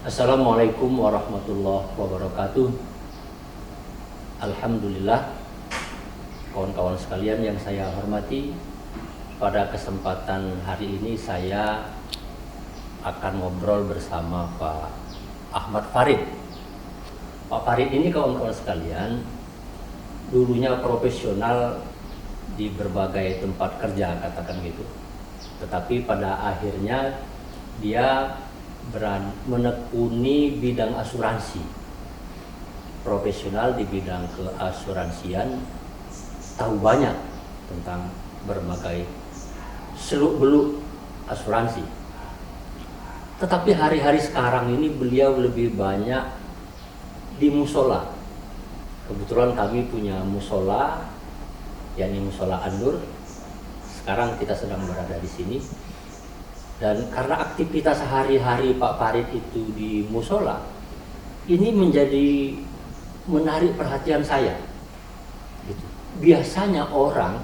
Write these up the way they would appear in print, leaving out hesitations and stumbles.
Assalamualaikum warahmatullahi wabarakatuh. Alhamdulillah, kawan-kawan sekalian yang saya hormati, pada kesempatan hari ini saya akan ngobrol bersama Pak Ahmad Farid. Pak Farid ini, kawan-kawan sekalian, dulunya profesional di berbagai tempat kerja, katakan gitu. Tetapi pada akhirnya dia menekuni bidang asuransi, profesional di bidang keasuransian, tahu banyak tentang berbagai seluk-beluk asuransi. Tetapi hari-hari sekarang ini beliau lebih banyak di musola. Kebetulan kami punya musola, yakni musola Andur. Sekarang kita sedang berada di sini. Dan karena aktivitas sehari-hari Pak Farid itu di musola, ini menjadi menarik perhatian saya. Gitu. Biasanya orang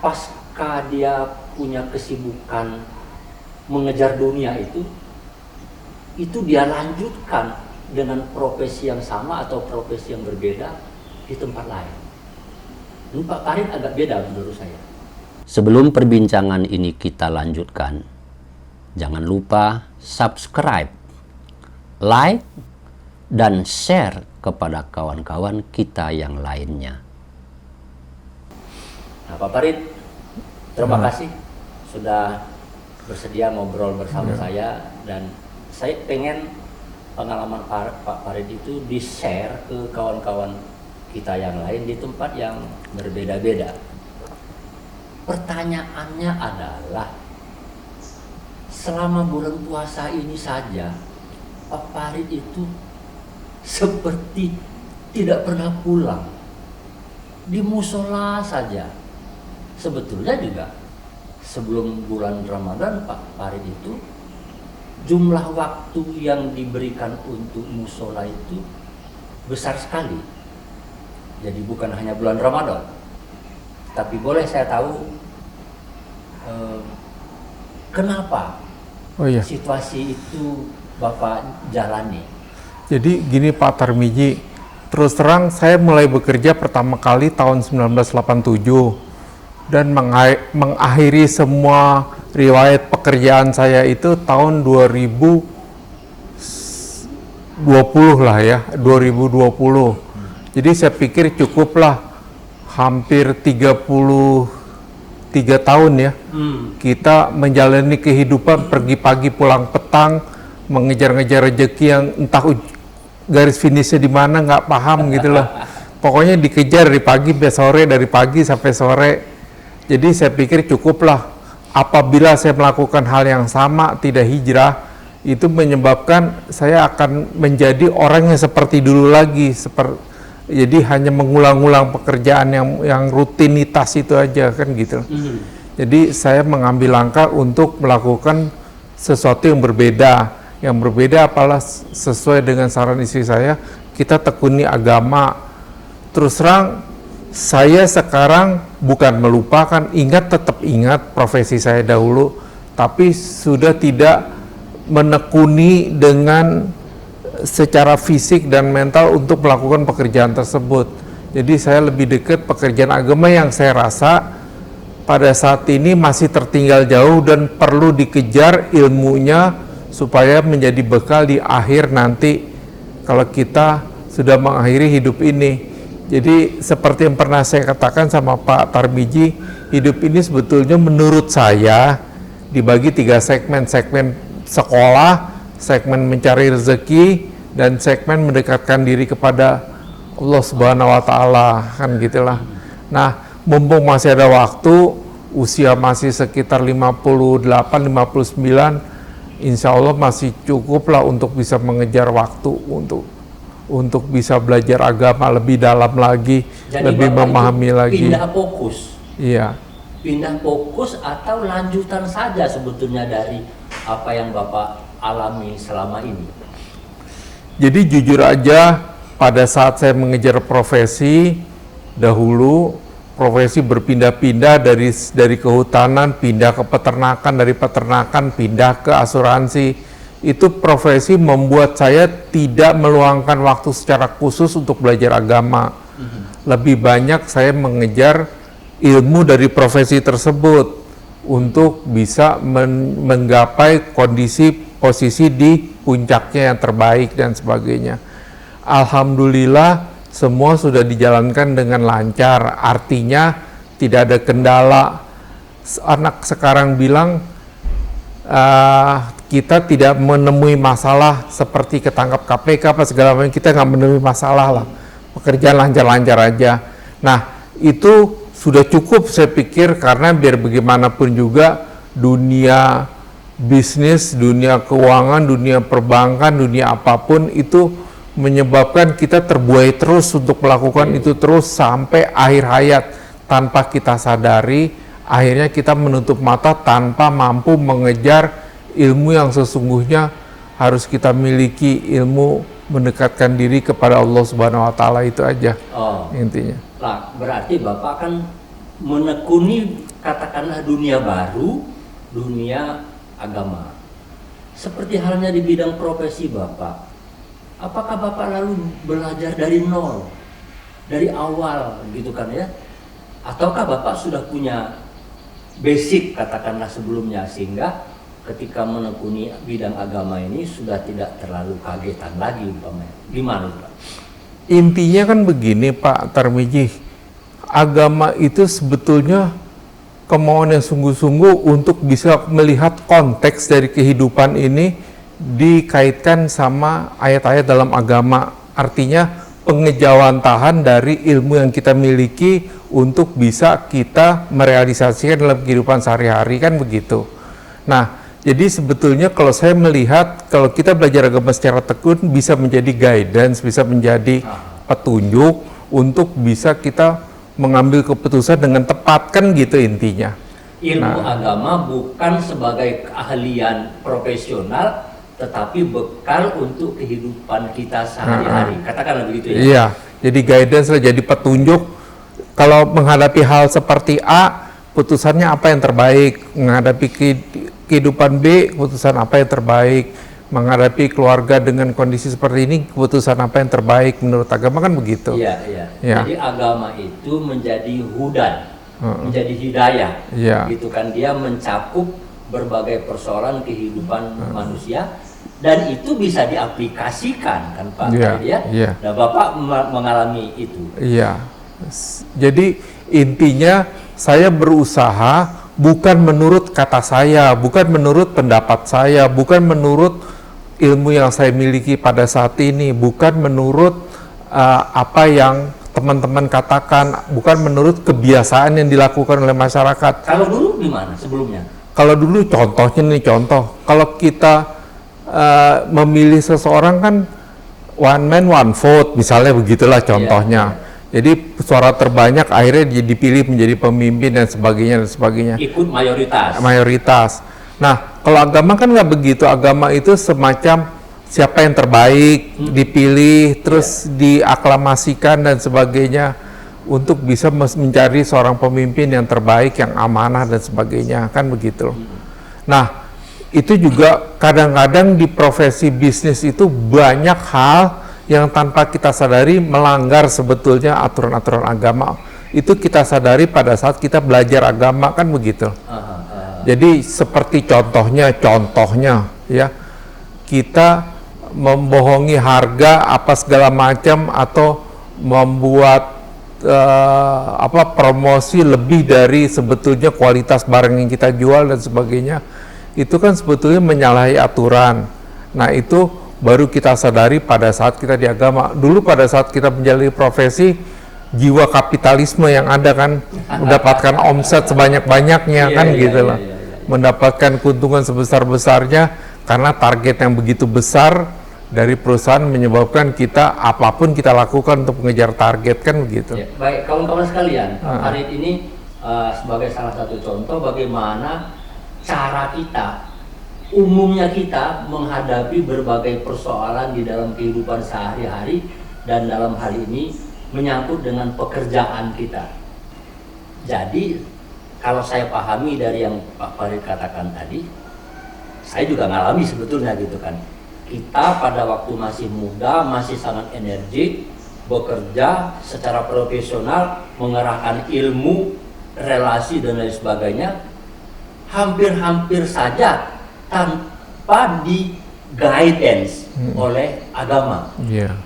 pasca dia punya kesibukan mengejar dunia itu dia lanjutkan dengan profesi yang sama atau profesi yang berbeda di tempat lain. Ini Pak Farid agak beda menurut saya. Sebelum perbincangan ini kita lanjutkan, jangan lupa subscribe, like, dan share kepada kawan-kawan kita yang lainnya. Nah, Pak Farid, terima kasih sudah bersedia ngobrol bersama saya, dan saya pengen pengalaman Pak Farid itu di-share ke kawan-kawan kita yang lain di tempat yang berbeda-beda. Pertanyaannya adalah, selama bulan puasa ini saja, Pak Farid itu seperti tidak pernah pulang. Di musola saja. Sebetulnya juga sebelum bulan Ramadan, Pak Farid itu jumlah waktu yang diberikan untuk musola itu besar sekali. Jadi bukan hanya bulan Ramadan. Tapi boleh saya tahu kenapa situasi itu Bapak jalani? Jadi gini Pak Tarmiji, terus terang saya mulai bekerja pertama kali tahun 1987 dan mengakhiri semua riwayat pekerjaan saya itu tahun 2020 lah ya, 2020. Jadi saya pikir cukuplah hampir 33 tahun ya, kita menjalani kehidupan pergi pagi pulang petang, mengejar-ngejar rezeki yang entah garis finishnya di mana nggak paham gitu loh. Pokoknya dikejar dari pagi sampai sore, dari pagi sampai sore. Jadi saya pikir cukuplah apabila saya melakukan hal yang sama, tidak hijrah, itu menyebabkan saya akan menjadi orang yang seperti dulu lagi, jadi hanya mengulang-ulang pekerjaan yang rutinitas itu aja kan gitu. Jadi saya mengambil langkah untuk melakukan sesuatu yang berbeda. Yang berbeda apalah sesuai dengan saran istri saya, kita tekuni agama. Terus terang, saya sekarang bukan melupakan, tetap ingat profesi saya dahulu, tapi sudah tidak menekuni dengan secara fisik dan mental untuk melakukan pekerjaan tersebut. Jadi saya lebih dekat pekerjaan agama yang saya rasa pada saat ini masih tertinggal jauh dan perlu dikejar ilmunya supaya menjadi bekal di akhir nanti kalau kita sudah mengakhiri hidup ini. Jadi seperti yang pernah saya katakan sama Pak Tarmiji, hidup ini sebetulnya menurut saya dibagi 3 segmen. Segmen sekolah, segmen mencari rezeki, dan segmen mendekatkan diri kepada Allah Subhanahu wa Ta'ala, kan gitulah. Nah, mumpung masih ada waktu, usia masih sekitar 58-59, insya Allah masih cukup lah untuk bisa mengejar waktu untuk bisa belajar agama lebih dalam lagi. Jadi lebih memahami lagi. Pindah fokus. Iya. Pindah fokus atau lanjutan saja sebetulnya dari apa yang Bapak alami selama ini? Jadi jujur aja, pada saat saya mengejar profesi dahulu, profesi berpindah-pindah dari kehutanan pindah ke peternakan, dari peternakan pindah ke asuransi. itu profesi membuat saya tidak meluangkan waktu secara khusus untuk belajar agama. Lebih banyak saya mengejar ilmu dari profesi tersebut untuk bisa menggapai posisi di puncaknya yang terbaik dan sebagainya. Alhamdulillah semua sudah dijalankan dengan lancar, artinya tidak ada kendala. Anak sekarang bilang kita tidak menemui masalah seperti ketangkap KPK apa segala macam, kita nggak menemui masalah lah, pekerjaan lancar-lancar aja. Nah itu sudah cukup saya pikir, karena biar bagaimanapun juga dunia bisnis, dunia keuangan, dunia perbankan, dunia apapun itu menyebabkan kita terbuai terus untuk melakukan itu terus sampai akhir hayat tanpa kita sadari. Akhirnya kita menutup mata tanpa mampu mengejar ilmu yang sesungguhnya harus kita miliki, ilmu mendekatkan diri kepada Allah Subhanahu wa Ta'ala, itu aja intinya. Nah, berarti Bapak kan menekuni katakanlah dunia baru, dunia agama. Seperti halnya di bidang profesi Bapak, apakah Bapak lalu belajar dari nol, dari awal gitu kan ya? Ataukah Bapak sudah punya basic katakanlah sebelumnya, sehingga ketika menekuni bidang agama ini sudah tidak terlalu kagetan lagi umpamanya? Gimana Pak? Intinya kan begini Pak Tarmiji, agama itu sebetulnya kemauan yang sungguh-sungguh untuk bisa melihat konteks dari kehidupan ini dikaitkan sama ayat-ayat dalam agama. Artinya pengejawantahan dari ilmu yang kita miliki untuk bisa kita merealisasikan dalam kehidupan sehari-hari, kan begitu. Nah, jadi sebetulnya kalau saya melihat, kalau kita belajar agama secara tekun bisa menjadi guidance, bisa menjadi petunjuk untuk bisa kita mengambil keputusan dengan tepat, kan gitu intinya. Ilmu agama bukan sebagai keahlian profesional, tetapi bekal untuk kehidupan kita sehari-hari. Katakanlah begitu ya. Iya, jadi guidance lah, jadi petunjuk. Kalau menghadapi hal seperti A, putusannya apa yang terbaik? Menghadapi kehidupan B, keputusan apa yang terbaik? Menghadapi keluarga dengan kondisi seperti ini, keputusan apa yang terbaik menurut agama, kan begitu. Iya, iya. Ya. Jadi agama itu menjadi hudan, menjadi hidayah. Ya. Gitu kan, dia mencakup berbagai persoalan kehidupan manusia, dan itu bisa diaplikasikan kan Pak. Ya. Nah, Bapak mengalami itu. Iya. Jadi intinya saya berusaha bukan menurut kata saya, bukan menurut pendapat saya, bukan menurut ilmu yang saya miliki pada saat ini, bukan menurut apa yang teman-teman katakan, bukan menurut kebiasaan yang dilakukan oleh masyarakat. Kalau dulu gimana sebelumnya? Kalau dulu contohnya nih, kalau kita memilih seseorang kan one man one vote, misalnya begitulah contohnya. Iya. Jadi suara terbanyak akhirnya dipilih menjadi pemimpin dan sebagainya. Ikut mayoritas. Nah, kalau agama kan nggak begitu. Agama itu semacam siapa yang terbaik dipilih, terus diaklamasikan dan sebagainya untuk bisa mencari seorang pemimpin yang terbaik, yang amanah dan sebagainya, kan begitu. Nah, itu juga kadang-kadang di profesi bisnis itu banyak hal yang tanpa kita sadari melanggar sebetulnya aturan-aturan agama. Itu kita sadari pada saat kita belajar agama, kan begitu. Jadi seperti contohnya ya, kita membohongi harga apa segala macam, atau membuat promosi lebih dari sebetulnya kualitas barang yang kita jual dan sebagainya. Itu kan sebetulnya menyalahi aturan. Nah, itu baru kita sadari pada saat kita di agama. Dulu pada saat kita menjalani profesi, jiwa kapitalisme yang ada kan, mendapatkan omset sebanyak-banyaknya, mendapatkan keuntungan sebesar-besarnya, karena target yang begitu besar dari perusahaan menyebabkan kita apapun kita lakukan untuk mengejar target, kan begitu. Ya, baik kawan-kawan sekalian, hari ini sebagai salah satu contoh bagaimana cara kita, umumnya kita menghadapi berbagai persoalan di dalam kehidupan sehari-hari, dan dalam hal ini menyangkut dengan pekerjaan kita. Jadi kalau saya pahami dari yang Pak Farid katakan tadi, saya juga ngalami sebetulnya gitu kan. Kita pada waktu masih muda, masih sangat energik, bekerja secara profesional, mengerahkan ilmu, relasi dan lain sebagainya, hampir-hampir saja tanpa di guidance oleh agama. Iya.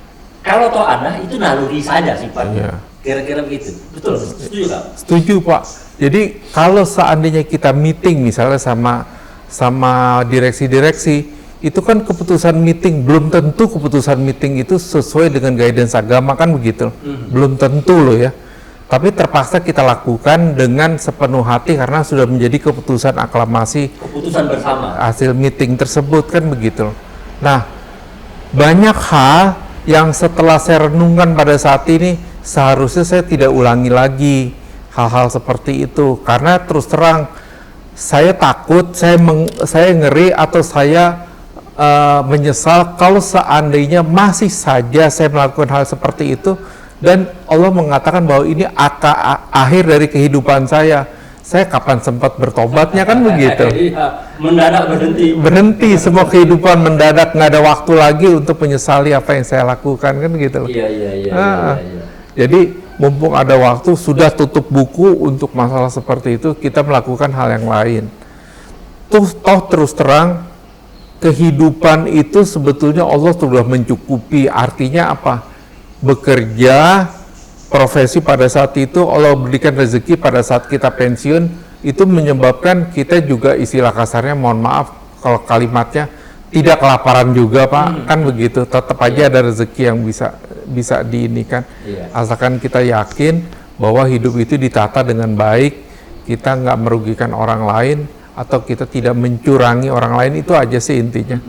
Kalau toh ada itu naluri saja sifatnya. Iya. Kira-kira begitu. Betul, setuju Kak? Setuju Pak. Jadi kalau seandainya kita meeting misalnya sama direksi-direksi, itu kan keputusan meeting, belum tentu keputusan meeting itu sesuai dengan guidance agama kan begitu. Belum tentu loh ya. Tapi terpaksa kita lakukan dengan sepenuh hati karena sudah menjadi keputusan aklamasi, Keputusan bersama. hasil meeting tersebut kan begitu. Nah, banyak hal yang setelah saya renungkan pada saat ini seharusnya saya tidak ulangi lagi hal-hal seperti itu, karena terus terang saya takut, saya ngeri atau saya menyesal kalau seandainya masih saja saya melakukan hal seperti itu dan Allah mengatakan bahwa ini akhir dari kehidupan saya kapan sempat bertobatnya kan begitu. Iya, mendadak Berhenti semua kehidupan mendadak, nggak ada waktu lagi untuk menyesali apa yang saya lakukan kan gitu. Iya. Jadi mumpung ada waktu, sudah tutup buku untuk masalah seperti itu, kita melakukan hal yang lain. Toh terus terang kehidupan itu sebetulnya Allah sudah mencukupi. Artinya apa? Bekerja, profesi pada saat itu Allah berikan rezeki pada saat kita pensiun, itu menyebabkan kita juga, istilah kasarnya, mohon maaf kalau kalimatnya, tidak kelaparan juga Pak, kan begitu. Tetap aja ada rezeki yang bisa diinikan. Asalkan kita yakin bahwa hidup itu ditata dengan baik, kita nggak merugikan orang lain, atau kita tidak mencurangi orang lain, itu aja sih intinya.